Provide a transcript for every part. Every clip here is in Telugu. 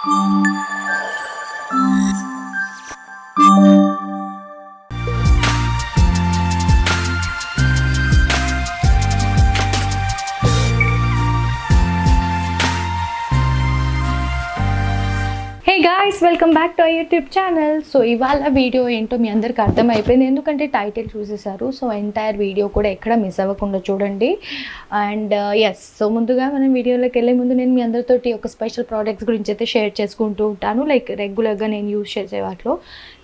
Hey guys, welcome back to our YouTube channel. So ఇవాళ వీడియో ఏంటో మీ అందరికి అర్థమైపోయింది, ఎందుకంటే టైటిల్ చూసేసారు. సో ఎంటైర్ వీడియో కూడా ఎక్కడ మిస్ అవ్వకుండా చూడండి. అండ్ ఎస్, సో ముందుగా మనం వీడియోలోకి వెళ్ళే ముందు నేను మీ అందరితోటి ఒక స్పెషల్ ప్రోడక్ట్స్ గురించి అయితే షేర్ చేసుకుంటూ ఉంటాను, లైక్ రెగ్యులర్గా నేను యూజ్ చేసే వాటిలో.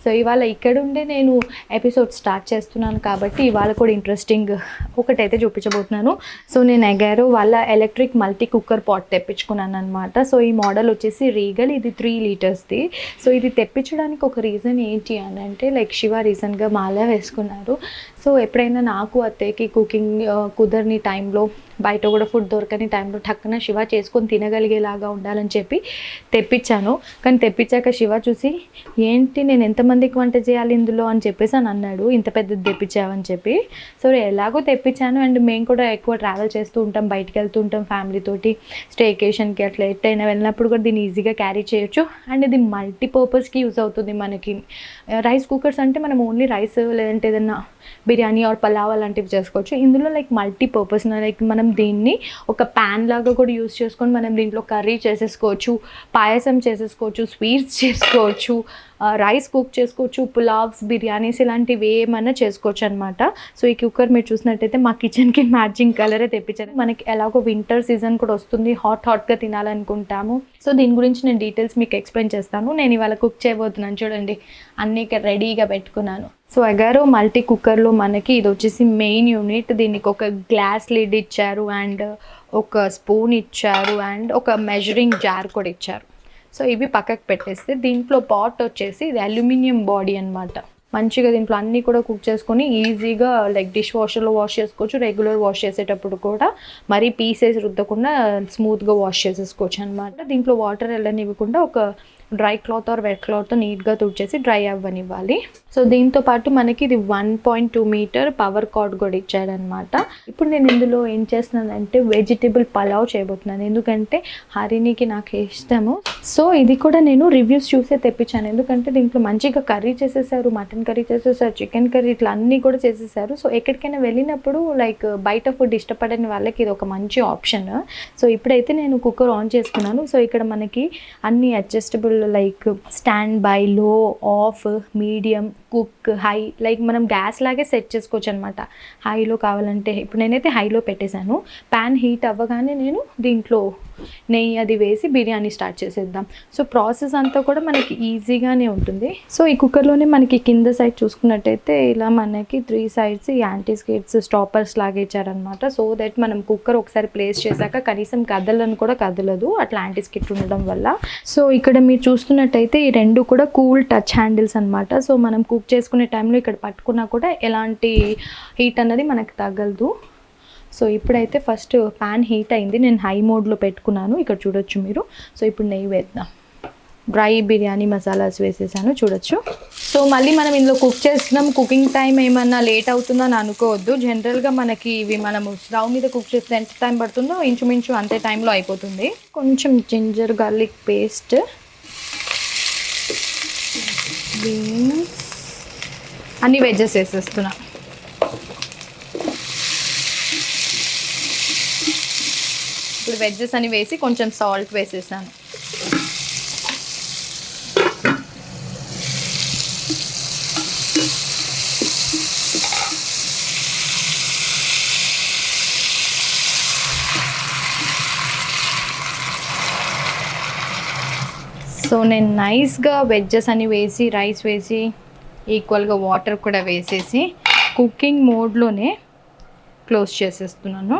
సో ఇవాళ ఇక్కడుండే నేను ఎపిసోడ్ స్టార్ట్ చేస్తున్నాను కాబట్టి ఇవాళ కూడా ఇంట్రెస్టింగ్ ఒకటైతే చూపించబోతున్నాను. సో నేను ఎగారో వాళ్ళ ఎలక్ట్రిక్ మల్టీ కుక్కర్ పాట్ తెప్పించుకున్నాను అనమాట. సో ఈ మోడల్ వచ్చేసి రీగల్, ఇది 3 లీటర్స్ది. సో ఇది తెప్పించడానికి ఒక రీజన్ ఏంటి అని అంటే, లైక్ శివ రీసెంట్గా మాల వేసుకున్నారు. సో ఎప్పుడైనా నాకు అత్తయ్యకి కుకింగ్ కుదరని టైంలో, బయట కూడా ఫుడ్ దొరకని టైంలో టక్కున శివ చేసుకొని తినగలిగేలాగా ఉండాలని చెప్పి తెప్పించాను. కానీ తెప్పించాక శివ చూసి, ఏంటి నేను ఎంతమందికి వంట చేయాలి ఇందులో అని చెప్పేసి అని అన్నాడు, ఇంత పెద్దది తెప్పించావని చెప్పి. సో ఎలాగో తెప్పించాను. అండ్ మేము కూడా ఎక్కువ ట్రావెల్ చేస్తూ ఉంటాం, బయటికి వెళ్తూ ఉంటాం ఫ్యామిలీతోటి, స్టేకేషన్కి అట్లా ఎట్టయినా వెళ్ళినప్పుడు కూడా దీన్ని ఈజీగా క్యారీ చేయొచ్చు. అండ్ ఇది మల్టీపర్పస్కి యూజ్ అవుతుంది మనకి. రైస్ కుక్కర్స్ అంటే మనం ఓన్లీ రైస్ లేదంటే ఏదన్నా బిర్యానీ ఆర్ పలావ్ అలాంటివి చేసుకోవచ్చు. ఇందులో లైక్ మల్టీపర్పస్, లైక్ మనం దీన్ని ఒక ప్యాన్ లాగా కూడా యూజ్ చేసుకొని మనం దీంట్లో కర్రీ చేసేసుకోవచ్చు, పాయసం చేసేసుకోవచ్చు, స్వీట్స్ చేసుకోవచ్చు, రైస్ కుక్ చేసుకోవచ్చు, పులావ్స్, బిర్యానీస్ ఇలాంటివి ఏమన్నా చేసుకోవచ్చు అనమాట. సో ఈ కుక్కర్ మీరు చూసినట్టయితే మా కిచెన్కి మ్యాచింగ్ కలరే తెప్పించాను. మనకి ఎలాగో వింటర్ సీజన్ కూడా వస్తుంది, హాట్గా తినాలనుకుంటాము. సో దీని గురించి నేను డీటెయిల్స్ మీకు ఎక్స్ప్లెయిన్ చేస్తాను. నేను ఇవాళ కుక్ చేయబోతున్నాను, చూడండి అన్నీ రెడీగా పెట్టుకున్నాను. సో ఎగారో మల్టీ కుక్కర్లో మనకి ఇది వచ్చేసి మెయిన్ యూనిట్. దీనికి ఒక గ్లాస్ లిడ్ ఇచ్చారు, అండ్ ఒక స్పూన్ ఇచ్చారు, అండ్ ఒక మెజరింగ్ జార్ కూడా ఇచ్చారు. సో ఇవి పక్కకు పెట్టేస్తే దీంట్లో పాట్ వచ్చేసి ఇది అల్యూమినియం బాడీ అనమాట. మంచిగా దీంట్లో అన్నీ కూడా కుక్ చేసుకొని ఈజీగా లైక్ డిష్ వాషర్లో వాష్ చేసుకోవచ్చు, రెగ్యులర్ వాష్ చేసేటప్పుడు కూడా మరీ పీసెస్ రుద్దకుండా స్మూత్గా వాష్ చేసేసుకోవచ్చు అనమాట. దీంట్లో వాటర్ వెళ్ళనివ్వకుండా ఒక డ్రై క్లాత్ ఆర్ వెట్ క్లాత్తో నీట్గా తుడిచేసి డ్రై అవ్వనివ్వాలి. సో దీంతో పాటు మనకి ఇది 1.2 మీటర్ పవర్ కార్డ్ కూడా ఇచ్చాడనమాట. ఇప్పుడు నేను ఇందులో ఏం చేస్తున్నానంటే వెజిటేబుల్ పలావ్ చేయబోతున్నాను, ఎందుకంటే హరినికి నాకు ఇష్టము. సో ఇది కూడా నేను రివ్యూస్ చూసే తెప్పించాను, ఎందుకంటే దీంట్లో మంచిగా కర్రీ చేసేసారు, మటన్ కర్రీ చేసేసారు, చికెన్ కర్రీ, ఇట్లా అన్నీ కూడా చేసేసారు. సో ఎక్కడికైనా వెళ్ళినప్పుడు లైక్ బయట ఫుడ్ ఇష్టపడని వాళ్ళకి ఇది ఒక మంచి ఆప్షన్. సో ఇప్పుడైతే నేను కుక్కర్ ఆన్ చేసుకున్నాను. సో ఇక్కడ మనకి అన్ని అడ్జస్టబుల్ లైక్ స్టాండ్ బై, లో, of, medium, cook, high, like మనం గ్యాస్ లాగే సెట్ చేసుకోవచ్చు అనమాట. హైలో కావాలంటే, ఇప్పుడు నేనైతే హైలో పెట్టేశాను. ప్యాన్ హీట్ అవ్వగానే నేను దీంట్లో నెయ్యి అది వేసి బిర్యానీ స్టార్ట్ చేసేద్దాం. సో ప్రాసెస్ అంతా కూడా మనకి ఈజీగానే ఉంటుంది. సో ఈ కుక్కర్లోనే మనకి కింద సైడ్ చూసుకున్నట్టయితే ఇలా మనకి 3 సైడ్స్ యాంటీ స్కిడ్స్ స్టాపర్స్ లాగా ఇచ్చారనమాట. సో దట్ మనం కుక్కర్ ఒకసారి ప్లేస్ చేశాక కనీసం కదలను కూడా కదలదు, అట్లా యాంటీ స్కిడ్ ఉండడం వల్ల. సో ఇక్కడ మీరు చూస్తున్నట్టయితే ఈ రెండు కూడా కూల్ టచ్ హ్యాండిల్స్ అనమాట. సో మనం కుక్ చేసుకునే టైంలో ఇక్కడ పట్టుకున్నా కూడా ఎలాంటి హీట్ అన్నది మనకు తగలదు. సో ఇప్పుడైతే ఫస్ట్ ప్యాన్ హీట్ అయింది, నేను హై మోడ్లో పెట్టుకున్నాను, ఇక్కడ చూడొచ్చు మీరు. సో ఇప్పుడు నెయ్యి వేద్దాం. డ్రై బిర్యానీ మసాలాస్ వేసేసాను, చూడొచ్చు. సో మళ్ళీ మనం ఇందులో కుక్ చేస్తున్నాం, కుకింగ్ టైం ఏమన్నా లేట్ అవుతుందని అనుకోవద్దు. జనరల్గా మనకి ఇవి మనము స్టవ్ మీద కుక్ చేస్తే ఎంత టైం పడుతుందో ఇంచుమించు అంతే టైంలో అయిపోతుంది. కొంచెం జింజర్ గార్లిక్ పేస్ట్, బీన్స్, అన్ని వెజ్జెస్ వేసేస్తున్నా. ఇప్పుడు వెజ్జెస్ అని వేసి కొంచెం సాల్ట్ వేసేసాను. సో నేను నైస్గా వెజ్జెస్ అని వేసి, రైస్ వేసి, ఈక్వల్గా వాటర్ కూడా వేసేసి కుకింగ్ మోడ్లోనే క్లోజ్ చేసేస్తున్నాను.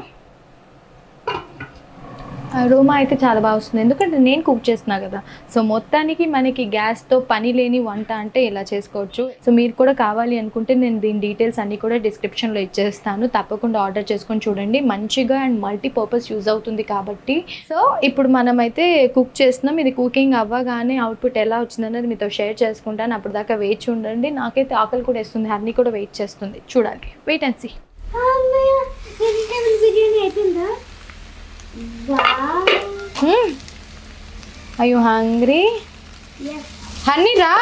అరోమా అయితే చాలా బాగా వస్తుంది, ఎందుకంటే నేను కుక్ చేస్తున్నా కదా. సో మొత్తానికి మనకి గ్యాస్తో పని లేని వంట అంటే ఇలా చేసుకోవచ్చు. సో మీరు కూడా కావాలి అనుకుంటే నేను దీని డీటెయిల్స్ అన్నీ కూడా డిస్క్రిప్షన్లో ఇచ్చేస్తాను, తప్పకుండా ఆర్డర్ చేసుకొని చూడండి. మంచిగా అండ్ మల్టీపర్పస్ యూజ్ అవుతుంది కాబట్టి. సో ఇప్పుడు మనమైతే కుక్ చేస్తున్నాం. ఇది కుకింగ్ అవ్వగానే అవుట్పుట్ ఎలా వచ్చిందనేది మీతో షేర్ చేసుకుంటాను. అప్పుడు దాకా వేచి ఉండండి. నాకైతే ఆకలి కూడా వేస్తుంది, అన్నీ కూడా వెయిట్ చేస్తుంది, చూడాలి. Wait and see. బిర్యానీ అయిపోయిందా? Are you hungry? Yes. Honey రా.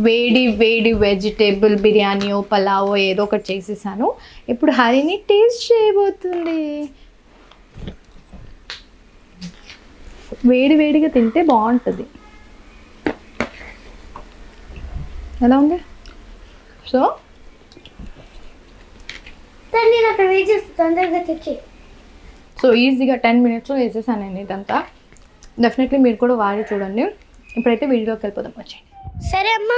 వేడి వేడి వెజిటేబుల్ బిర్యానీయో పలావో ఏదో ఒకటి చేసేసాను. ఇప్పుడు హరిని టేస్ట్ చేయబోతుంది. వేడి వేడిగా తింటే బాగుంటుంది. ఎలా ఉంది? సో నేను అక్కడ వెయిట్ చేస్తాను, తొందరగా తెచ్చి. సో ఈజీగా 10 minutesలో వేసేసాను నేను ఇదంతా. డెఫినెట్లీ మీరు కూడా వాడి చూడండి. ఇప్పుడైతే వీడియోకి వెళ్ళిపోదాం, వచ్చేయండి. సరే అమ్మా,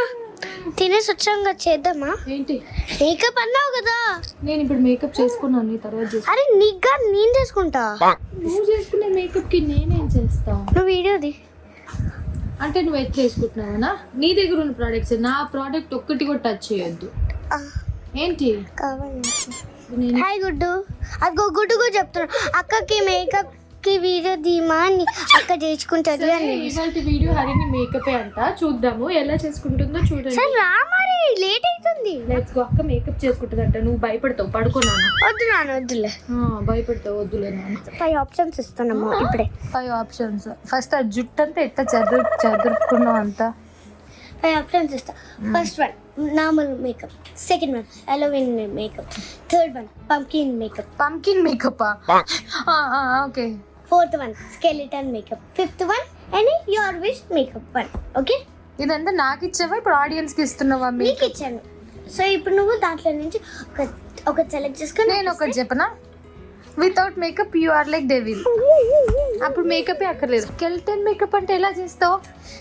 తినేసి వచ్చాక చేద్దామా? ఏంటి మేకప్ అన్నావు కదా. నేను ఇప్పుడు మేకప్ చేసుకున్నాను, నీ తర్వాత చేస్తా. అరే నీగా నేను చేసుకుంటా. నువ్వు చేసుకునే మేకప్కి నేనేం చేస్తా? నువ్వు వీడియోది అంటే నువ్వు ఎట్లా వేసుకుంటున్నావనా? నీ దగ్గర ఉన్న ప్రోడక్ట్స్, నా ప్రోడక్ట్ ఒక్కటి కూడా టచ్ చేయొద్దు. ఏంటి కావాలి? హాయ్ గుడ్డు. అగ్గో గుడ్డు కూడా చెప్తున్నా, అక్కకి మేకప్ కి వీడియో దీమా అని అక్క చేసుకుంటది అని. ఇవాళ వీడియో హరిని మేకప్ అంట, చూద్దాము ఎలా చేసుకుంటుందో చూడండి. సరే రా, మరి లేట్ అవుతుంది. Let's go. అక్క మేకప్ చేసుకుంటుందంట, నువ్వు భయపడతావు. పడుకున్నాను. వద్దు నాన్న, వద్దులే. భయపడతావు, వద్దులే నాన్న. 5 ఆప్షన్స్ ఇస్తున్నాము ఇప్పుడే. 5 ఆప్షన్స్. ఫస్ట్ ఆ జుట్టు అంతా ఎట్లా చదువుకున్నావు అంతా? 5 ఆప్షన్స్ ఇస్తా. First one normal makeup, second one Halloween makeup, third one pumpkin makeup. Pumpkin makeup? Okay. Fourth one skeleton makeup, fifth one any your wish makeup one. Okay, ఇదంతా నాకు ఇచ్చావా ఇప్పుడు ఆడియన్స్ కి ఇస్తున్నావా? మీకు ఇచ్చాను. సో ఇప్పుడు నువ్వు దాంట్లో నుంచి ఒక సెలెక్ట్ చేసుకొని. నేను ఒకటి చెప్పనా? Without makeup you are like devil. అప్పుడు మేకప్ అక్కర్లేదు. స్కెల్టన్ మేకప్ అంటే ఎలా చేస్తావు?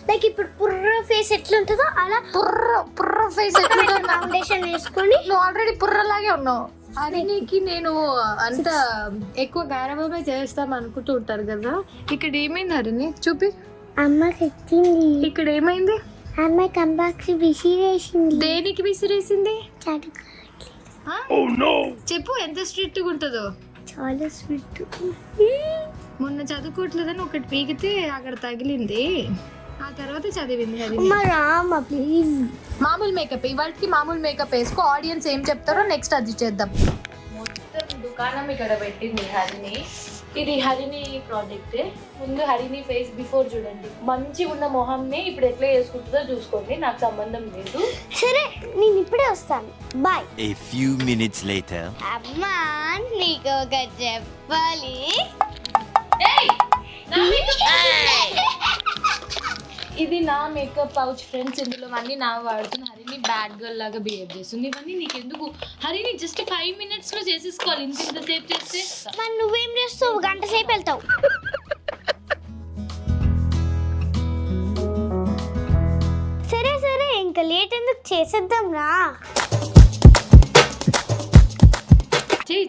లైక్ ఇప్పుడు పుర్ర ఫేస్ ఎట్లుంటుందో అలా పుర్ర ఫేస్ ఎట్లుంటుందో ఫౌండేషన్ వేసుకొని. నువ్వు ఆల్రెడీ పుర్రలాగే ఉన్నావు. అది నీకు నేను అంత ఎక్కువ గారభమే చేస్తాం అనుకుంటూ ఉంటారు కదా. ఇక్కడ ఏమైంది హరిని? చూపి. అమ్మకి ఎత్తింది. ఇక్కడ ఏమైంది? అమ్మాయి కంబాక్స్ విసిరేసింది. దేనికి విసిరేసింది? చదువు. చెప్పు ఎంత స్ట్రిక్ట్ గా ఉంటుందో. చాలా స్వీట్. మొన్న చదువుకోవట్లేదని ఒకటి పీకితే అక్కడ తగిలింది, ఆ తర్వాత చదివింది. అది రామ ప్లీజ్. మామూలు మేకప్, ఇవాళకి మామూలు మేకప్ వేసుకో. ఆడియన్స్ ఏం చెప్తారో నెక్స్ట్ అది చేద్దాం. మొత్తం దుకాణం ఇక్కడ పెట్టింది హరిని. ఇది హరిని ప్రాజెక్ట్. ముందు హరిని ఫేస్ బిఫోర్ చూడండి. మంచిగా ఉన్న మొహంని ఇప్పుడు ఎట్లా చేసుకుంటుందో చూసుకోండి, నాకు సంబంధం లేదు. సరే నేను ఇప్పుడే వస్తాను, bye. A few minutes later. అమ్మా నీకు ఒక చెప్పాలి. ఇది నా మేకప్ పౌచ్ ఫ్రెండ్స్. ఇందులో అన్నీ నా వాడుతున్న. హరిని బ్యాడ్ గర్ల్ లాగా బిహేవ్ చేస్తుంది. ఇవన్నీ నీకెందుకు హరిని? జస్ట్ 5 minutesలో చేసేసుకోవాలి. ఇంతసేపు చేస్తే మరి నువ్వేం చేస్తావు? గంట సేపు వెళ్తావు. సరే సరే ఇంకా లేట్ ఎందుకు, చేసేద్దాం రా.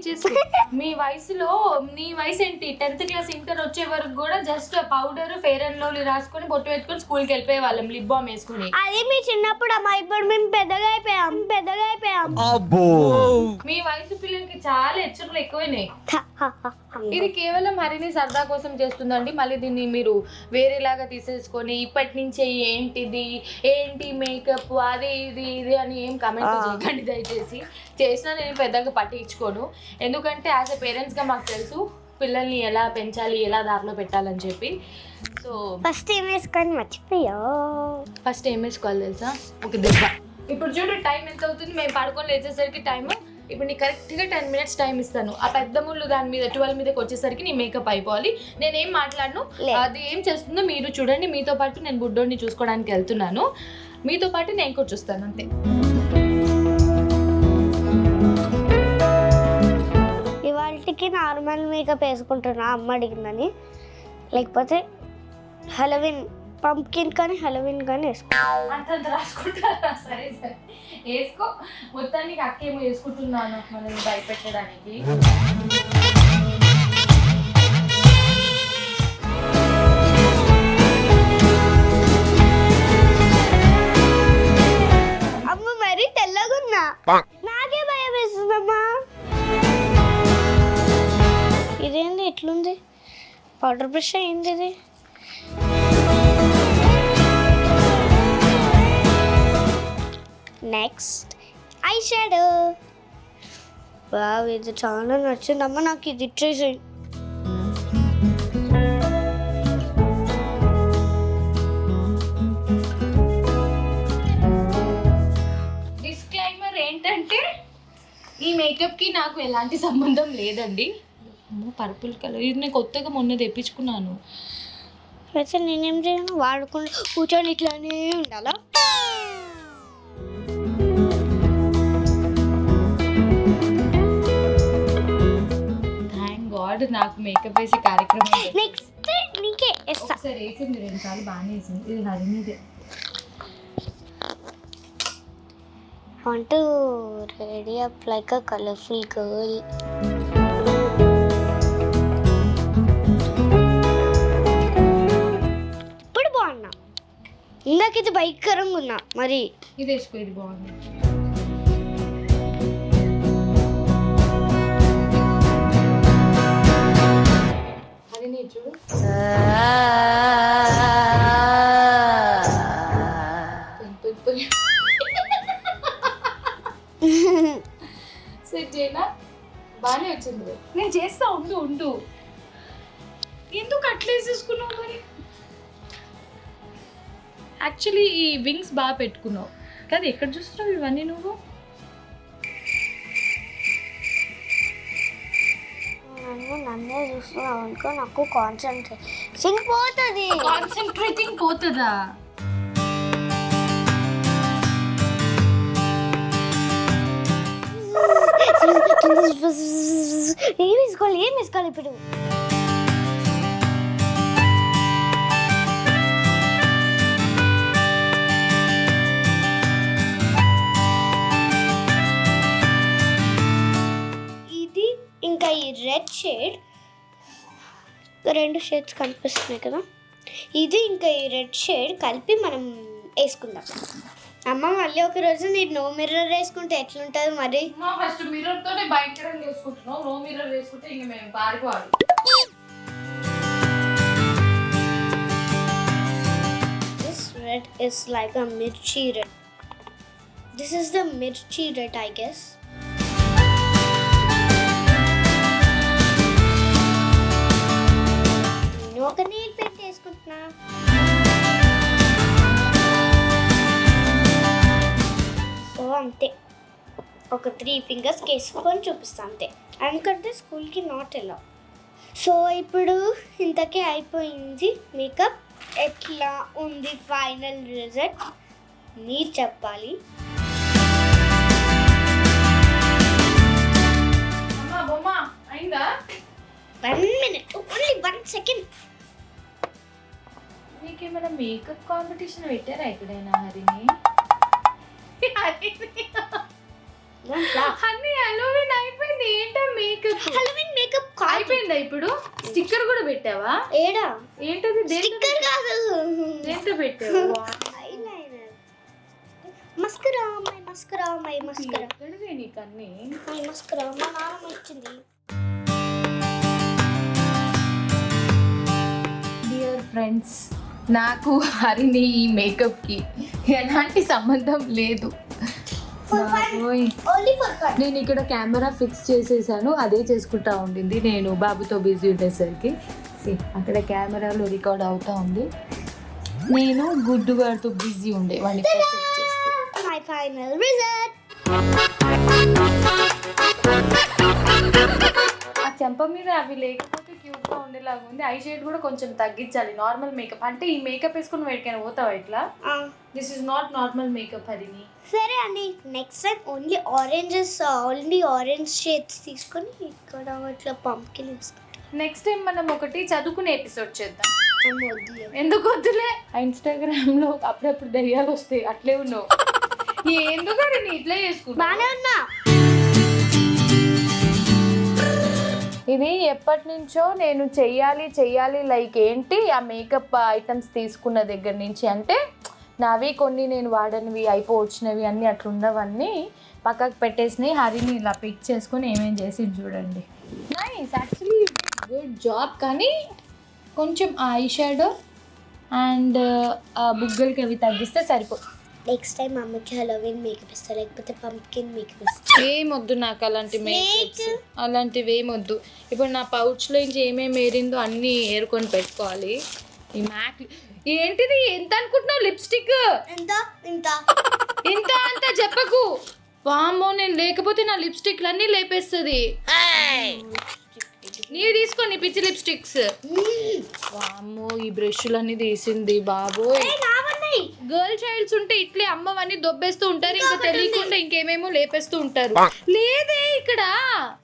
చేసుకో. మీ వయసులో, నీ వయసు ఏంటి? 10th క్లాస్ ఇంటర్ వచ్చే వరకు కూడా just powder fair and lovely రాసుకొని బొట్టు పెట్టుకొని స్కూల్కి వెళ్ళిపోయే వాళ్ళం, లిప్ బామ్ వేసుకుని. అది మీ చిన్నప్పుడు అమ్మా, ఇప్పుడు మేము పెద్దగా అయిపోయాం. మీ వయసు పిల్లలకి చాలా హెచ్చరికలు ఎక్కువైనాయి. ఇది కేవలం హరిని సరదా కోసం చేస్తుందండి. మళ్ళీ దీన్ని మీరు వేరేలాగా తీసేసుకొని ఇప్పటి నుంచే ఏంటి మేకప్ అది ఇది అని ఏం కమెంట్ చేయకండి దయచేసి. చేసినా నేను పెద్దగా పట్టించుకోను, ఎందుకంటే యాజ్ ఎ పేరెంట్స్గా మాకు తెలుసు పిల్లల్ని ఎలా పెంచాలి, ఎలా దారిలో పెట్టాలని చెప్పి. సో ఫస్ట్ ఏం వేసుకొని మర్చిపోయా. ఫస్ట్ ఏం వేసుకోవాలి తెలుసా? ఒక దెబ్బ. ఇప్పుడు చూడు టైం ఎంత అవుతుంది, మేము పడుకొని లేచేసరికి టైము. ఇప్పుడు నీకు కరెక్ట్గా 10 minutes టైం ఇస్తాను. ఆ పెద్ద ముళ్ళు దాని మీద 12 మీదకి వచ్చేసరికి నీ మేకప్ అయిపోవాలి. నేనేం మాట్లాడను, అది ఏం చేస్తుందో మీరు చూడండి. మీతో పాటు నేను బుడ్డోడిని చూసుకోవడానికి వెళ్తున్నాను, మీతో పాటు నేను కూడా చూస్తాను అంతే. ఇవాళకి నార్మల్ మేకప్ వేసుకుంటున్నా, అమ్మ అడిగిందని. లేకపోతే హలోవిన్ పంప్కిన్ కానీ హలోవిన్ కానీ వేసుకో. అంత రాసుకుంటారా? సరే సరే వేసుకో. మొత్తానికి అక్కేమో వేసుకుంటున్నాను మనల్ని భయపెట్టడానికి. అమ్మ మరి తెల్లగున్నా, నాకే భయం వేస్తుందమ్మా. ఇదేంది ఎట్లుంది? పౌడర్ బ్రష్ అయింది ఇది. Next eye shadow. వావ్, ఇది చాలా నచ్చిందమ్మా నాకు. ఇది ట్రై చేయి. మేకప్కి నాకు ఎలాంటి సంబంధం లేదండి. పర్పుల్ కలర్ ఇది నేను కొత్తగా మొన్న తెప్పించుకున్నాను. అయితే నేనేం చేయను, వాడుకుంటూ కూర్చొని ఇట్లానే ఉండాలా? థ్యాంక్ గాడ్ నాకు మేకప్ వేసే కార్యక్రమం నెక్స్ట్ నీకే వేస్తా. ఒకసారి వేసింది 2 సార్లు బాగానే వేసింది. ఇది హరినిదే. Want to ready up like a colorful girl. ఇప్పుడు బాగున్నా, ఇందాక ఇది భయంకరంగా ఉన్నా. మరి ఇది వేసుకో, ఇది బాగుంది. హరిని చూడు. సెట్ చేయనా? బాగానే వచ్చింది. నేను చేస్తా, ఉండు. ఎందుకు అట్లా వేసేసుకున్నావు మరి? యాక్చువల్లీ ఈ వింగ్స్ బాగా పెట్టుకున్నావు కదా. ఎక్కడ చూస్తున్నావు ఇవన్నీ నువ్వు? నన్నే చూస్తున్నావు అనుకో, నాకు కాన్సన్ట్రేషన్ పోతుంది. కాన్సన్ట్రేటింగ్ పోతుందా? ఏం వేసుకోవాలి ఇప్పుడు? ఇది ఇంకా ఈ రెడ్ షేడ్, 2 షేడ్స్ కనిపిస్తున్నాయి కదా, ఇది ఇంకా ఈ రెడ్ షేడ్ కలిపి మనం వేసుకుందాం. అమ్మ మళ్ళీ ఒక రోజు నేను నో మిర్రర్ వేసుకుంటే ఎట్లుంటుంది మరి? ఫస్ట్ మిర్రర్ తోనే భయంకరంగా వేసుకుంటున్నావు. నో మిర్రర్ వేసుకుంటే ఇంక మేము పారిపోవాలి. This red is like a mirchi red. This is the mirchi red, I guess. నేను ఒక నీల్ పెయింట్ వేసుకుంటున్నా. సో అంతే, ఒక 3 ఫింగర్స్ వేసుకొని చూపిస్తాను అంతే, ఎందుకంటే స్కూల్కి నాట్ ఎలా. సో ఇప్పుడు ఇంతకే అయిపోయింది మేకప్. ఎట్లా ఉంది ఫైనల్ రిజల్ట్ మీరు చెప్పాలి. బొమ్మ అయిందా? 1 minute, only 1 second. నీకేమైనా మేకప్ కాంపిటీషన్ పెట్టారా ఎక్కడైనా హరిని? అన్ని హలోవిన్ అయిపోయింది. ఏంటో మేకప్ హలోవిన్ మేకప్ అయిపోయిందా? ఇప్పుడు స్టిక్కర్ కూడా పెట్టావా? ఏడా? ఏంటది? స్టిక్కర్ కాదు, దేంతో పెట్టావు? ఐలైనర్. Mascara, my mascara. ఎక్కడవే నీకు అన్ని? మై మస్కరా మా నాన్న ఇచ్చింది. డియర్ ఫ్రెండ్స్, నాకు హరిని ఈ మేకప్కి ఎలాంటి సంబంధం లేదు. నేను ఇక్కడ కెమెరా ఫిక్స్ చేసేసాను, అదే చేసుకుంటా ఉండింది. నేను బాబుతో బిజీ ఉండేసరికి అక్కడ కెమెరాలో రికార్డ్ అవుతా ఉంది. నేను గుడ్డు వాడితో బిజీ ఉండే వాడిని చెక్ చేస్తే. My final result. ఆ చెంప మీద అవి లేకపోతే క్యూట్గా ఉండేలాగా ఉంది. ఐ షేడ్ కూడా కొంచెం తగ్గించాలి. నార్మల్ మేకప్ అంటే ఈ మేకప్ వేసుకుని వేడికైనా పోతావా ఇట్లా? This is not normal makeup హరిని. సరే అండి, next time only orange shades తీసుకొని ఇక్కడ ఇట్లా పంప్కిన్ వేసుకుంటాం. నెక్స్ట్ టైం మనం ఒకటి చదువుకునే ఎపిసోడ్ చేద్దాం. ఎందుకు వద్దులే, ఇన్స్టాగ్రామ్లో అప్పుడప్పుడు దయ్యాలు వస్తాయి, అట్లే ఉన్నావు. ఎందుకు హరిని ఇట్లా చేసుకుంటా? బాగానే ఉన్నా. ఇది ఎప్పటి నుంచో నేను చెయ్యాలి లైక్ ఏంటి ఆ మేకప్ ఐటమ్స్ తీసుకున్న దగ్గర నుంచి. అంటే నావి కొన్ని నేను వాడనివి అయిపోవచ్చినవి అన్నీ అట్లా ఉన్నవన్నీ పక్కకు పెట్టేసినాయి. హరిని ఇలా పిక్ చేసుకొని ఏమేం చేసి చూడండి. Nice, actually good job. కానీ కొంచెం ఐ షాడో అండ్ బుగ్గలకి అవి తగ్గిస్తే సరిపోతుంది. నెక్స్ట్ టైం అమ్మకి హలోవిన్ మేకప్ ఇస్తా, లేకపోతే పంప్కిన్ మేకప్ ఇస్తా. ఏమొద్దు నాకు అలాంటి మేకప్స్, అలాంటివి ఏమొద్దు. ఇప్పుడు నా పౌచ్లో నుంచి ఏమేమి ఏరిందో అన్నీ ఏరుకొని పెట్టుకోవాలి. ఈ మ్యాక్ ఏంటిది? ఎంత అనుకుంటున్నావు? లిప్స్టిక్ ఇంత ఇంత అంత చెప్పకు. వామ్మో, నేను లేకపోతే నా లిప్స్టిక్లు అన్నీ లేపేస్తుంది. నీవి తీసుకో, నీ పిచ్చి లిప్స్టిక్స్. వామ్మో, ఈ బ్రష్లన్నీ తీసింది బాబోయ్. గర్ల్ చైల్డ్స్ ఉంటే ఇట్లే అమ్మవన్నీ దొబ్బేస్తూ ఉంటారు, ఇంకా తెలియకుండా ఇంకేమేమో లేపేస్తూ ఉంటారు. లేదే ఇక్కడ.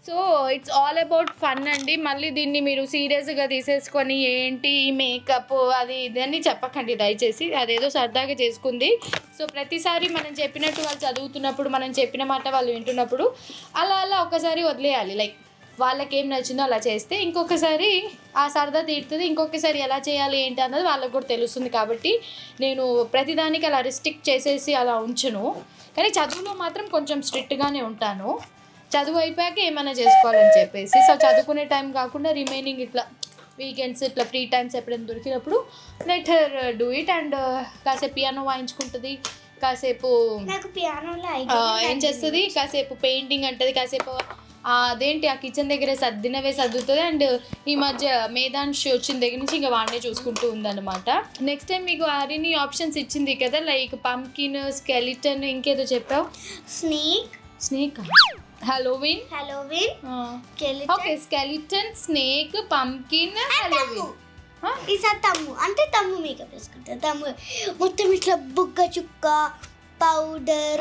So it's all about fun అండి. మళ్ళీ దీన్ని మీరు సీరియస్ గా తీసేసుకొని ఏంటి మేకప్ అది ఇది అని చెప్పకండి దయచేసి. అదేదో సరదాగా చేసుకుంది. సో ప్రతిసారి మనం చెప్పినట్టు వాళ్ళు చదువుతున్నప్పుడు, మనం చెప్పిన మాట వాళ్ళు వింటున్నప్పుడు అలా అలా ఒకసారి వదిలేయాలి. లైక్ వాళ్ళకి ఏం నచ్చిందో అలా చేస్తే ఇంకొకసారి ఆ సరదా తీరుతుంది. ఇంకొకసారి ఎలా చేయాలి ఏంటి అన్నది వాళ్ళకి కూడా తెలుస్తుంది. కాబట్టి నేను ప్రతిదానికి అలా రిస్ట్రిక్ట్ చేసేసి అలా ఉంచును. కానీ చదువులో మాత్రం కొంచెం స్ట్రిక్ట్గానే ఉంటాను. చదువు అయిపోయాక ఏమైనా చేసుకోవాలని చెప్పేసి. సో చదువుకునే టైం కాకుండా రిమైనింగ్ ఇట్లా వీకెండ్స్ ఇట్లా ఫ్రీ టైమ్స్ ఎప్పుడైనా దొరికినప్పుడు let her do it. And కాసేపు పియానో వాయించుకుంటుంది, కాసేపు ఏం చేస్తుంది, కాసేపు పెయింటింగ్ అంటది, కాసేపు అదేంటి ఆ కిచెన్ దగ్గర సర్దినవే సర్దుతుంది. అండ్ ఈ మధ్య మేధాంశ్ వచ్చిన దగ్గర నుంచి ఇంకా వాడినే చూసుకుంటూ ఉందన్నమాట. నెక్స్ట్ టైం మీకు అన్ని ఆప్షన్స్ ఇచ్చింది కదా, లైక్ పంకిన్, స్కెలిటన్, ఇంకేదో చెప్పావు, snake, Halloween. Okay, skeleton, snake, pumpkin, Halloween. ఈసారి తమ్ము అంటే తమ్ము మేకప్ వేసుకుంటా. తమ్ము మొత్తం ఇట్లా బుగ్గ చుక్క, పౌడర్,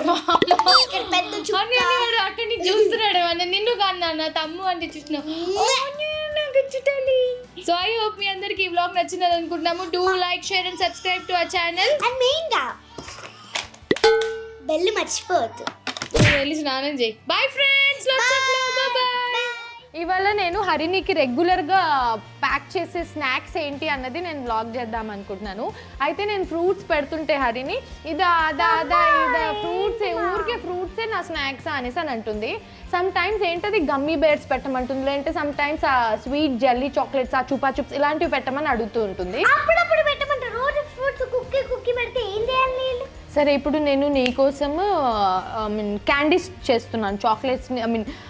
పెద్ద చుక్క అక్కడ నుంచి చూస్తున్నాడు. నిన్ను కన్నా తమ్ము అంటే చూసినావు. సో ఐ హోప్ మీ అందరికి ఈ వ్లాగ్ నచ్చిందని అనుకుంటున్నాము. Do like, share and subscribe to our channel. And మెయిన్గా బెల్ మర్చిపోవద్దు. వెళ్ళి స్నానం చేయి. Bye friends. ఇవాళ నేను హరినికి రెగ్యులర్గా ప్యాక్ చేసే స్నాక్స్ ఏంటి అన్నది నేను వ్లాగ్ చేద్దాం అనుకుంటున్నాను. అయితే నేను ఫ్రూట్స్ పెడుతుంటే హరిని ఇదా ఫ్రూట్సే, ఊరికే ఫ్రూట్సే నా స్నాక్స్ అనేసి అని అంటుంది. సమ్ టైమ్స్ ఏంటది గమ్మీ బేర్స్ పెట్టమంటుంది, లేదంటే సమ్ టైమ్స్ ఆ స్వీట్ జెల్లీ చాక్లెట్స్, ఆ చూపా చిప్స్ ఇలాంటివి పెట్టమని అడుగుతూ ఉంటుంది. అప్పుడప్పుడు పెట్టమంటారు. రోజు ఫ్రూట్స్ కుక్కి పెడితే ఏం చేయాలి నేను? సరే, ఇప్పుడు నేను నీకోసం క్యాండీస్ చేస్తున్నాను. చాక్లెట్స్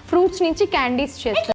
ఫ్రూట్స్ నుంచి క్యాండీస్ చేస్తున్నాను.